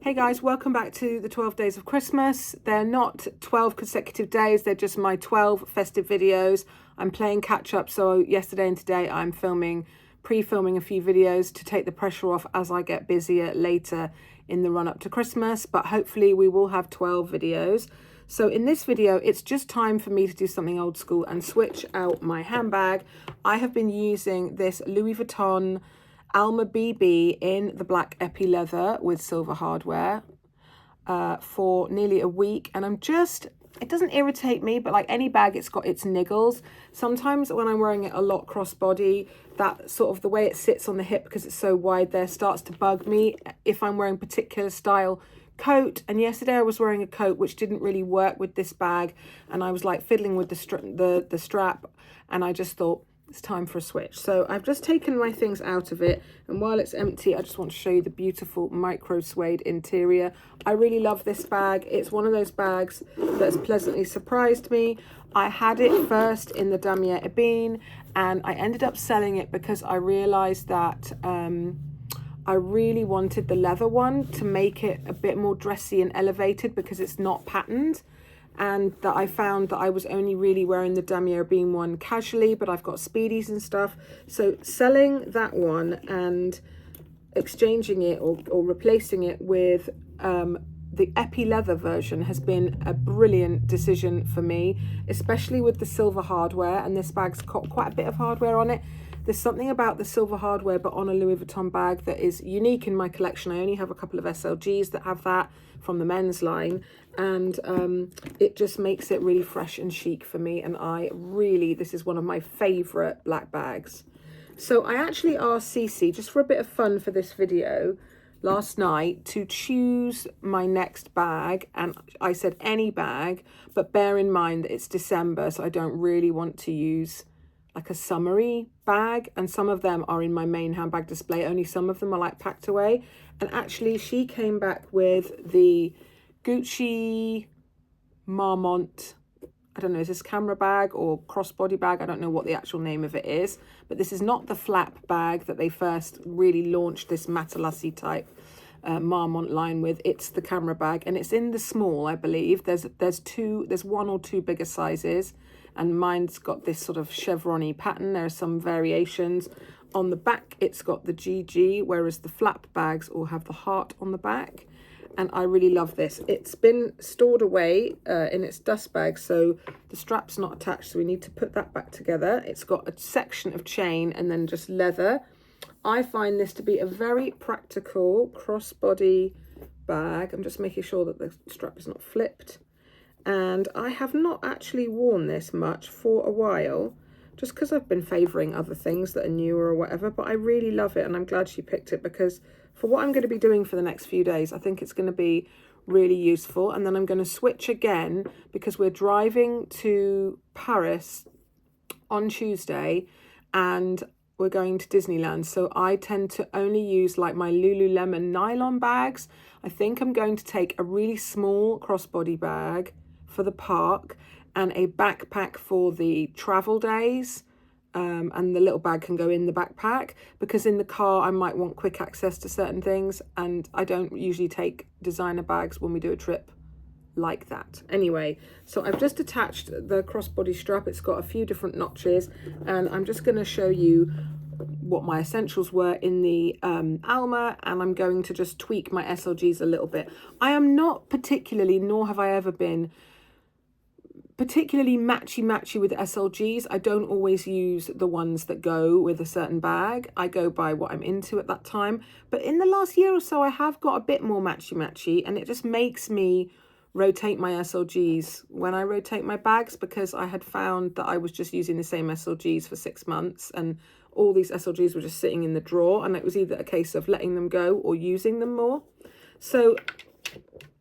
Hey guys, welcome back to the 12 days of Christmas. They're not 12 consecutive days, they're just my 12 festive videos. I'm playing catch up, so yesterday and today I'm pre-filming a few videos to take the pressure off as I get busier later in the run up to Christmas, but hopefully we will have 12 videos. So in this video, it's just time for me to do something old school and switch out my handbag. I have been using this Louis Vuitton Alma BB in the black epi leather with silver hardware for nearly a week, and it doesn't irritate me, but like any bag, it's got its niggles. Sometimes when I'm wearing it a lot crossbody, that sort of the way it sits on the hip because it's so wide there starts to bug me if I'm wearing particular style coat. And yesterday I was wearing a coat which didn't really work with this bag, and I was like fiddling with the strap, and I just thought, it's time for a switch. So I've just taken my things out of it, and while it's empty, I just want to show you the beautiful micro suede interior. I really love this bag. It's one of those bags that's pleasantly surprised me. I had it first in the damier ebene, and I ended up selling it because I realized that I really wanted the leather one to make it a bit more dressy and elevated because it's not patterned. And that I found that I was only really wearing the damier ebene one casually, but I've got speedies and stuff. So selling that one and exchanging it or replacing it with the epi leather version has been a brilliant decision for me, especially with the silver hardware. And this bag's got quite a bit of hardware on it. There's something about the silver hardware, but on a Louis Vuitton bag, that is unique in my collection. I only have a couple of SLGs that have that from the men's line, and it just makes it really fresh and chic for me. And this is one of my favorite black bags. So I actually asked Cece, just for a bit of fun for this video, last night to choose my next bag, and I said any bag, but bear in mind that it's December, so I don't really want to use like a summery bag, and some of them are in my main handbag display. Only some of them are like packed away. And actually she came back with the Gucci Marmont, I don't know, is this camera bag or crossbody bag? I don't know what the actual name of it is, but this is not the flap bag that they first really launched this Matalassi type Marmont line with. It's the camera bag, and it's in the small, I believe. There's one or two bigger sizes, and mine's got this sort of chevron-y pattern. There are some variations. On the back, it's got the GG, whereas the flap bags all have the heart on the back. And I really love this. It's been stored away in its dust bag, so the strap's not attached, so we need to put that back together. It's got a section of chain and then just leather. I find this to be a very practical crossbody bag. I'm just making sure that the strap is not flipped. And I have not actually worn this much for a while, just because I've been favouring other things that are newer or whatever, but I really love it, and I'm glad she picked it because for what I'm going to be doing for the next few days, I think it's going to be really useful. And then I'm going to switch again because we're driving to Paris on Tuesday and we're going to Disneyland. So I tend to only use like my Lululemon nylon bags. I think I'm going to take a really small crossbody bag for the park and a backpack for the travel days. And the little bag can go in the backpack because in the car I might want quick access to certain things, and I don't usually take designer bags when we do a trip like that. Anyway, so I've just attached the crossbody strap. It's got a few different notches, and I'm just going to show you what my essentials were in the Alma, and I'm going to just tweak my SLGs a little bit. I am not particularly, nor have I ever been, particularly matchy with SLGs. I don't always use the ones that go with a certain bag. I go by what I'm into at that time. But in the last year or so, I have got a bit more matchy, and it just makes me rotate my SLGs when I rotate my bags, because I had found that I was just using the same SLGs for 6 months, and all these SLGs were just sitting in the drawer, and it was either a case of letting them go or using them more. So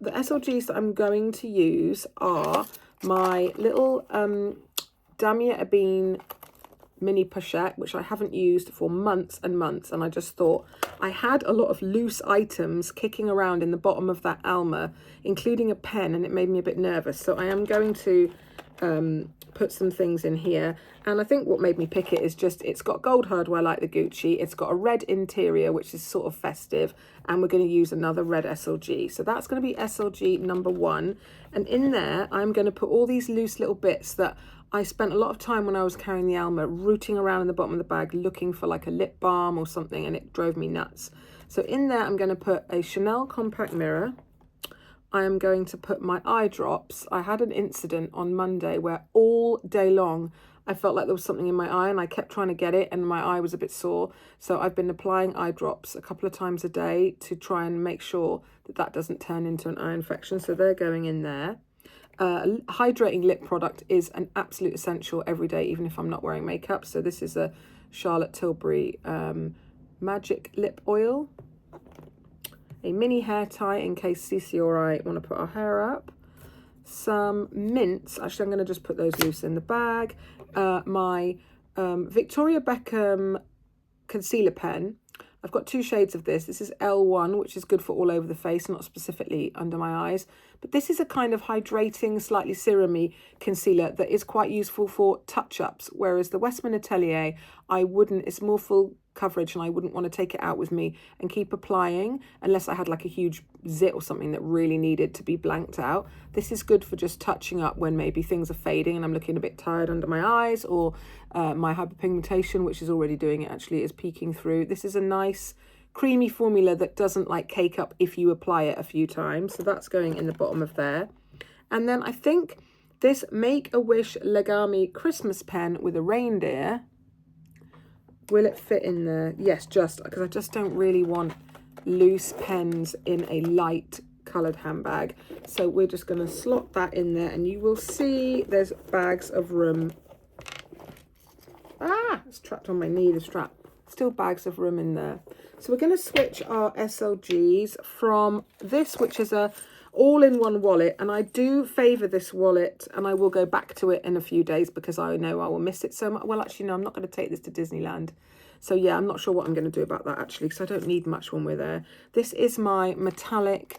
the SLGs that I'm going to use are my little damier ebene mini pochette, which I haven't used for months and months, and I just thought I had a lot of loose items kicking around in the bottom of that Alma, including a pen, and it made me a bit nervous. So I am going to put some things in here. And I think what made me pick it is just, it's got gold hardware like the Gucci. It's got a red interior, which is sort of festive. And we're going to use another red SLG. So that's going to be SLG number 1. And in there, I'm going to put all these loose little bits that I spent a lot of time when I was carrying the Alma rooting around in the bottom of the bag looking for like a lip balm or something, and it drove me nuts. So in there, I'm going to put a Chanel compact mirror. I am going to put my eye drops. I had an incident on Monday where all day long I felt like there was something in my eye and I kept trying to get it and my eye was a bit sore. So I've been applying eye drops a couple of times a day to try and make sure that that doesn't turn into an eye infection. So they're going in there. Hydrating lip product is an absolute essential every day, even if I'm not wearing makeup. So this is a Charlotte Tilbury Magic Lip Oil. A mini hair tie in case Cece or I want to put our hair up. Some mints. Actually, I'm going to just put those loose in the bag. My Victoria Beckham concealer pen. I've got 2 shades of this. This is L1, which is good for all over the face, not specifically under my eyes. But this is a kind of hydrating, slightly serum-y concealer that is quite useful for touch-ups, whereas the Westman Atelier, it's more full coverage and I wouldn't want to take it out with me and keep applying unless I had like a huge zit or something that really needed to be blanked out. This is good for just touching up when maybe things are fading and I'm looking a bit tired under my eyes, or my hyperpigmentation, which is already doing it actually, is peeking through. This is a nice creamy formula that doesn't like cake up if you apply it a few times. So that's going in the bottom of there. And then I think this Make-A-Wish Legami Christmas pen with a reindeer, will it fit in there? Yes, just because I just don't really want loose pens in a light coloured handbag. So we're just going to slot that in there and you will see there's bags of room. Ah, it's trapped on my knee, the strap. Still bags of room in there. So we're going to switch our SLGs from this, which is a all-in-one wallet, and I do favour this wallet, and I will go back to it in a few days because I know I will miss it so much. Well, actually, no, I'm not going to take this to Disneyland. So yeah, I'm not sure what I'm going to do about that actually, because I don't need much when we're there. This is my metallic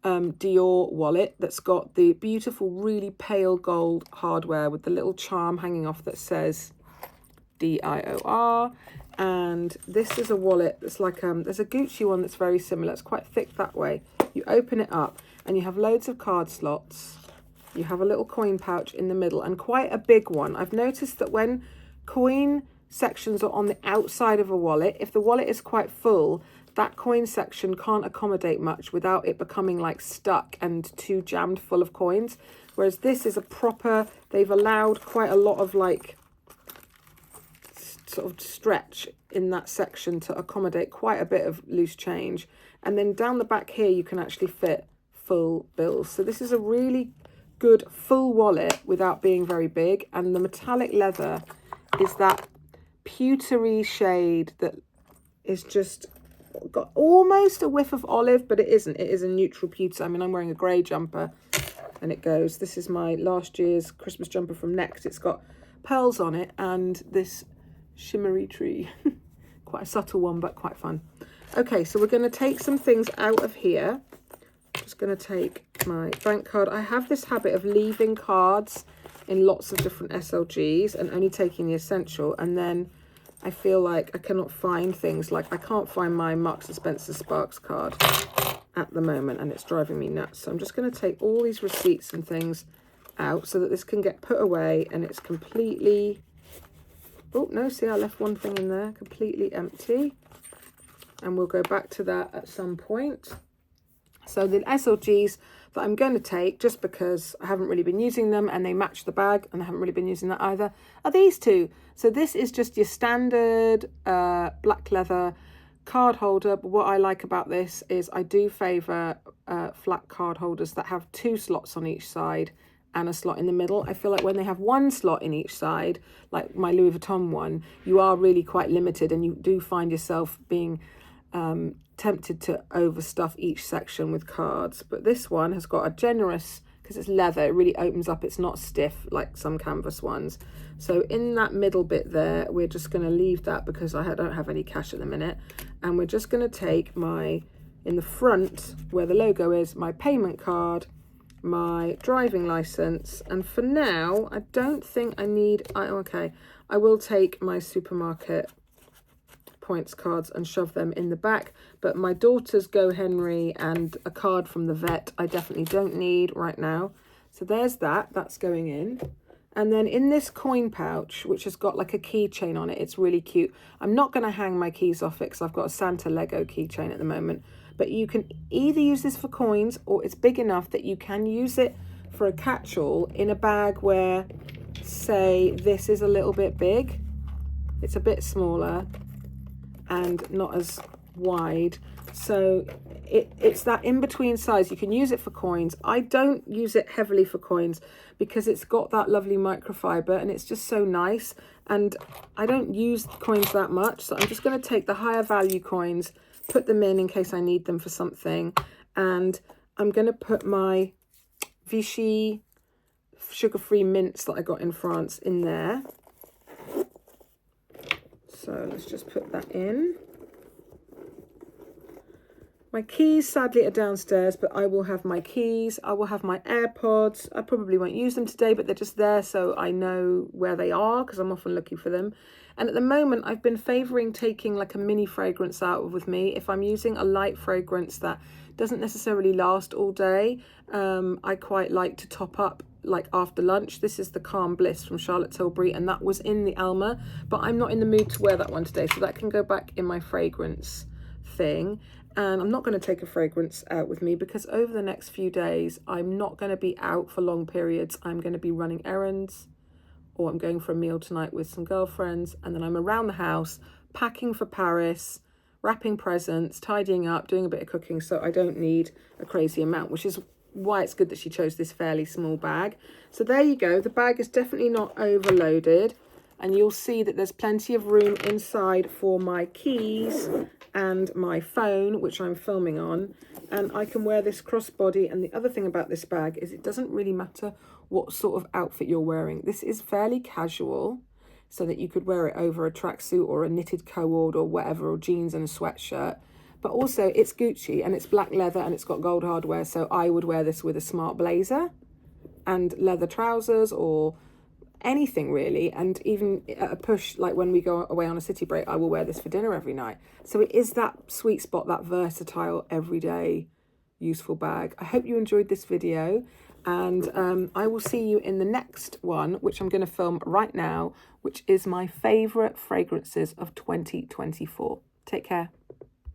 Dior wallet that's got the beautiful, really pale gold hardware with the little charm hanging off that says DIOR. And this is a wallet that's like, there's a Gucci one that's very similar. It's quite thick that way. You open it up and you have loads of card slots. You have a little coin pouch in the middle and quite a big one. I've noticed that when coin sections are on the outside of a wallet, if the wallet is quite full, that coin section can't accommodate much without it becoming like stuck and too jammed full of coins. Whereas this is a proper, they've allowed quite a lot of like sort of stretch in that section to accommodate quite a bit of loose change. And then down the back here, you can actually fit full bills. So this is a really good full wallet without being very big. And the metallic leather is that pewtery shade that is just got almost a whiff of olive, but it isn't. It is a neutral pewter. I mean, I'm wearing a grey jumper and it goes. This is my last year's Christmas jumper from Next. It's got pearls on it and this shimmery tree. Quite a subtle one, but quite fun. Okay, so we're going to take some things out of here. Just going to take my bank card. I have this habit of leaving cards in lots of different SLGs and only taking the essential, and then I feel like I cannot find things. Like I can't find my Marks & Spencer Sparks card at the moment and it's driving me nuts. So I'm just going to take all these receipts and things out so that this can get put away and it's completely... Oh, no, see, I left one thing in there, completely empty. And we'll go back to that at some point. So the SLGs that I'm going to take, just because I haven't really been using them and they match the bag and I haven't really been using that either, are these two. So this is just your standard black leather card holder. But what I like about this is I do favour flat card holders that have 2 slots on each side and a slot in the middle. I feel like when they have 1 slot in each side, like my Louis Vuitton one, you are really quite limited and you do find yourself being tempted to overstuff each section with cards. But this one has got a generous, because it's leather, it really opens up, it's not stiff like some canvas ones. So in that middle bit there, we're just going to leave that because I don't have any cash at the minute. And we're just going to take my, in the front where the logo is, my payment card, my driving license, and for now I don't think I need, okay, I will take my supermarket points cards and shove them in the back, but my daughter's Go Henry and a card from the vet I definitely don't need right now. So there's that, that's going in. And then in this coin pouch, which has got like a keychain on it, it's really cute. I'm not going to hang my keys off it because I've got a Santa Lego keychain at the moment. But you can either use this for coins, or it's big enough that you can use it for a catch-all in a bag where, say, this is a little bit big. It's a bit smaller and not as wide. So it's that in-between size. You can use it for coins. I don't use it heavily for coins because it's got that lovely microfiber and it's just so nice. And I don't use coins that much. So I'm just going to take the higher value coins, put them in case I need them for something. And I'm going to put my Vichy sugar-free mints that I got in France in there. So let's just put that in. My keys sadly are downstairs, but I will have my keys. I will have my AirPods. I probably won't use them today, but they're just there so I know where they are because I'm often looking for them. And at the moment, I've been favouring taking like a mini fragrance out with me. If I'm using a light fragrance that doesn't necessarily last all day, I quite like to top up like after lunch. This is the Calm Bliss from Charlotte Tilbury, and that was in the Alma, but I'm not in the mood to wear that one today, so that can go back in my fragrance thing. And I'm not going to take a fragrance out with me because over the next few days, I'm not going to be out for long periods. I'm going to be running errands, or I'm going for a meal tonight with some girlfriends, and then I'm around the house, packing for Paris, wrapping presents, tidying up, doing a bit of cooking, so I don't need a crazy amount, which is why it's good that she chose this fairly small bag. So there you go. The bag is definitely not overloaded, and you'll see that there's plenty of room inside for my keys and my phone, which I'm filming on, and I can wear this crossbody. And the other thing about this bag is it doesn't really matter what sort of outfit you're wearing. This is fairly casual, so that you could wear it over a tracksuit or a knitted cord or whatever, or jeans and a sweatshirt. But also it's Gucci and it's black leather and it's got gold hardware, so I would wear this with a smart blazer and leather trousers or anything really. And even at a push, like when we go away on a city break, I will wear this for dinner every night. So it is that sweet spot, that versatile, everyday, useful bag. I hope you enjoyed this video, and I will see you in the next one, which I'm going to film right now, which is my favourite fragrances of 2024. Take care.